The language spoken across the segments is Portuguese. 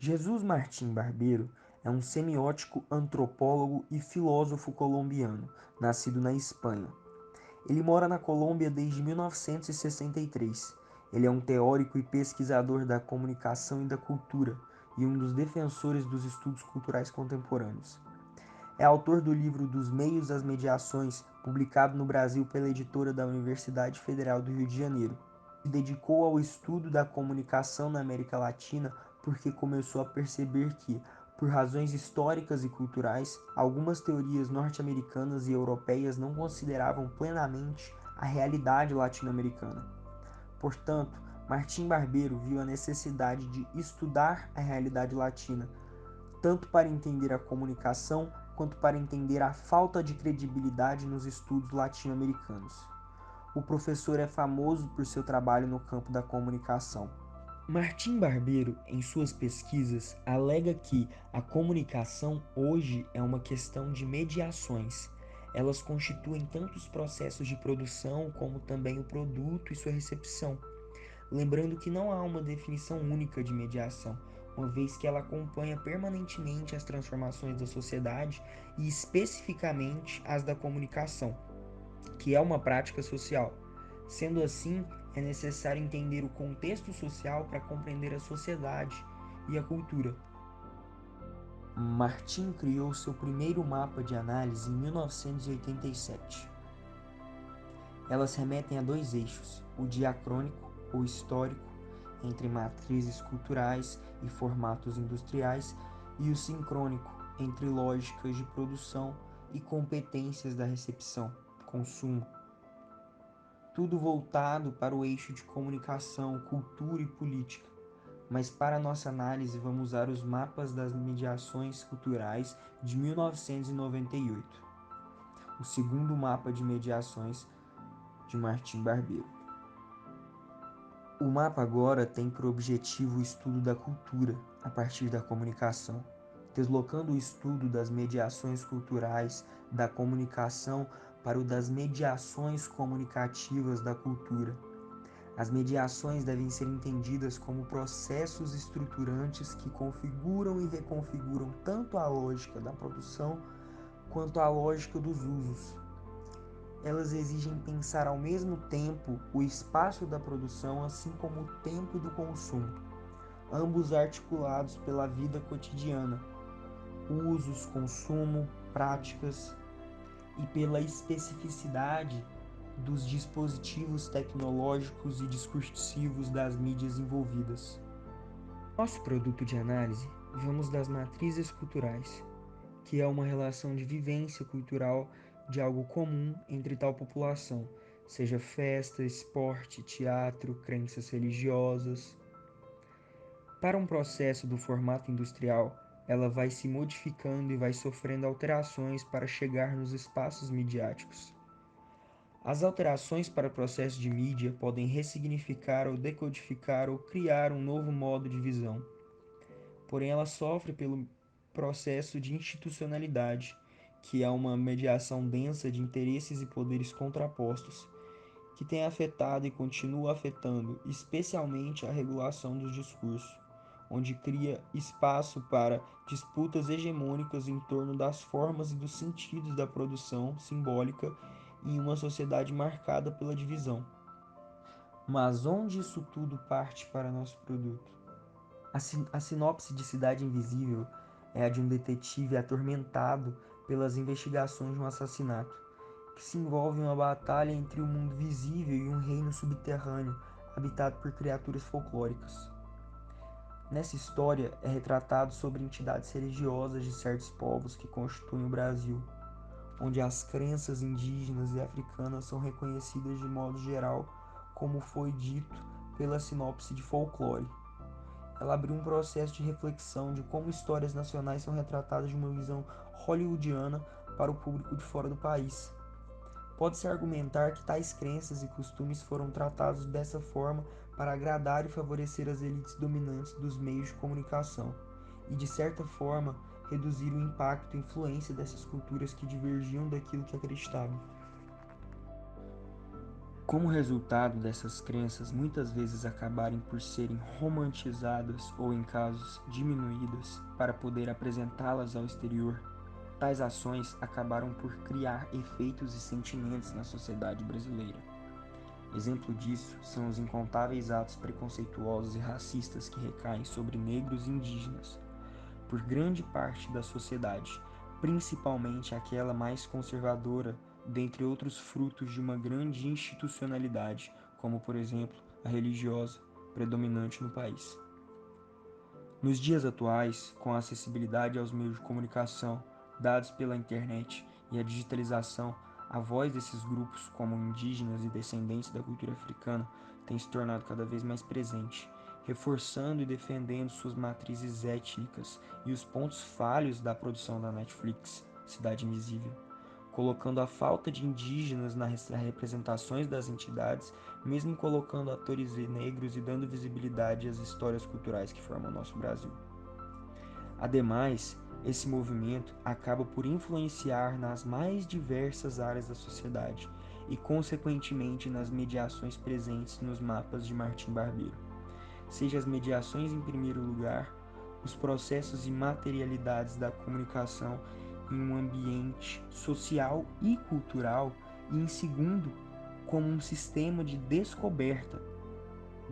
Jesus Martim Barbeiro é um semiótico, antropólogo e filósofo colombiano, nascido na Espanha. Ele mora na Colômbia desde 1963. Ele é um teórico e pesquisador da comunicação e da cultura e um dos defensores dos estudos culturais contemporâneos. É autor do livro Dos Meios às Mediações, publicado no Brasil pela editora da Universidade Federal do Rio de Janeiro. Se dedicou ao estudo da comunicação na América Latina porque começou a perceber que, por razões históricas e culturais, algumas teorias norte-americanas e europeias não consideravam plenamente a realidade latino-americana. Portanto, Martim Barbeiro viu a necessidade de estudar a realidade latina, tanto para entender a comunicação quanto para entender a falta de credibilidade nos estudos latino-americanos. O professor é famoso por seu trabalho no campo da comunicação. Martim Barbeiro, em suas pesquisas, alega que a comunicação hoje é uma questão de mediações. Elas constituem tanto os processos de produção como também o produto e sua recepção. Lembrando que não há uma definição única de mediação, uma vez que ela acompanha permanentemente as transformações da sociedade e especificamente as da comunicação, que é uma prática social. Sendo assim, é necessário entender o contexto social para compreender a sociedade e a cultura. Martim criou seu primeiro mapa de análise em 1987. Elas remetem a dois eixos, o diacrônico ou histórico, entre matrizes culturais e formatos industriais, e o sincrônico, entre lógicas de produção e competências da recepção, consumo. Tudo voltado para o eixo de comunicação, cultura e política. Mas para nossa análise vamos usar os mapas das mediações culturais de 1998, o segundo mapa de mediações de Martim Barbeiro. O mapa agora tem por objetivo o estudo da cultura a partir da comunicação, deslocando o estudo das mediações culturais da comunicação para o das mediações comunicativas da cultura. As mediações devem ser entendidas como processos estruturantes que configuram e reconfiguram tanto a lógica da produção quanto a lógica dos usos. Elas exigem pensar ao mesmo tempo o espaço da produção, assim como o tempo do consumo, ambos articulados pela vida cotidiana, usos, consumo, práticas e pela especificidade dos dispositivos tecnológicos e discursivos das mídias envolvidas. Nosso produto de análise, vamos das matrizes culturais, que é uma relação de vivência cultural de algo comum entre tal população, seja festa, esporte, teatro, crenças religiosas. Para um processo do formato industrial, ela vai se modificando e vai sofrendo alterações para chegar nos espaços midiáticos. As alterações para o processo de mídia podem ressignificar ou decodificar ou criar um novo modo de visão. Porém, ela sofre pelo processo de institucionalidade, que é uma mediação densa de interesses e poderes contrapostos, que tem afetado e continua afetando, especialmente a regulação dos discursos, onde cria espaço para disputas hegemônicas em torno das formas e dos sentidos da produção simbólica em uma sociedade marcada pela divisão. Mas onde isso tudo parte para nosso produto? A sinopse de Cidade Invisível é a de um detetive atormentado pelas investigações de um assassinato, que se envolve em uma batalha entre o mundo visível e um reino subterrâneo habitado por criaturas folclóricas. Nessa história é retratado sobre entidades religiosas de certos povos que constituem o Brasil, onde as crenças indígenas e africanas são reconhecidas de modo geral, como foi dito pela sinopse de folclore. Ela abriu um processo de reflexão de como histórias nacionais são retratadas de uma visão hollywoodiana para o público de fora do país. Pode-se argumentar que tais crenças e costumes foram tratados dessa forma para agradar e favorecer as elites dominantes dos meios de comunicação, e de certa forma reduzir o impacto e influência dessas culturas que divergiam daquilo que acreditavam. como resultado dessas crenças muitas vezes acabarem por serem romantizadas ou, em casos, diminuídas para poder apresentá-las ao exterior, tais ações acabaram por criar efeitos e sentimentos na sociedade brasileira. Exemplo disso são os incontáveis atos preconceituosos e racistas que recaem sobre negros e indígenas, por grande parte da sociedade, principalmente aquela mais conservadora, dentre outros frutos de uma grande institucionalidade, como por exemplo a religiosa, predominante no país. Nos dias atuais, com a acessibilidade aos meios de comunicação dados pela internet e a digitalização, a voz desses grupos, como indígenas e descendentes da cultura africana, tem se tornado cada vez mais presente, reforçando e defendendo suas matrizes étnicas e os pontos falhos da produção da Netflix, Cidade Invisível, colocando a falta de indígenas nas representações das entidades, mesmo colocando atores negros e dando visibilidade às histórias culturais que formam o nosso Brasil. Ademais, esse movimento acaba por influenciar nas mais diversas áreas da sociedade e, consequentemente, nas mediações presentes nos mapas de Martim Barbeiro. Seja as mediações em primeiro lugar, os processos e materialidades da comunicação em um ambiente social e cultural, e em segundo, como um sistema de descoberta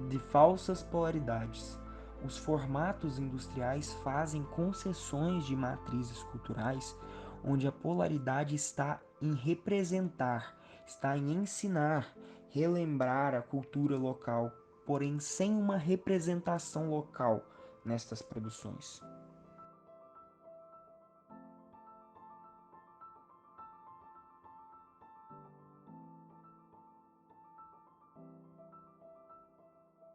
de falsas polaridades. Os formatos industriais fazem concessões de matrizes culturais onde a polaridade está em representar, está em ensinar, relembrar a cultura local, porém sem uma representação local nestas produções.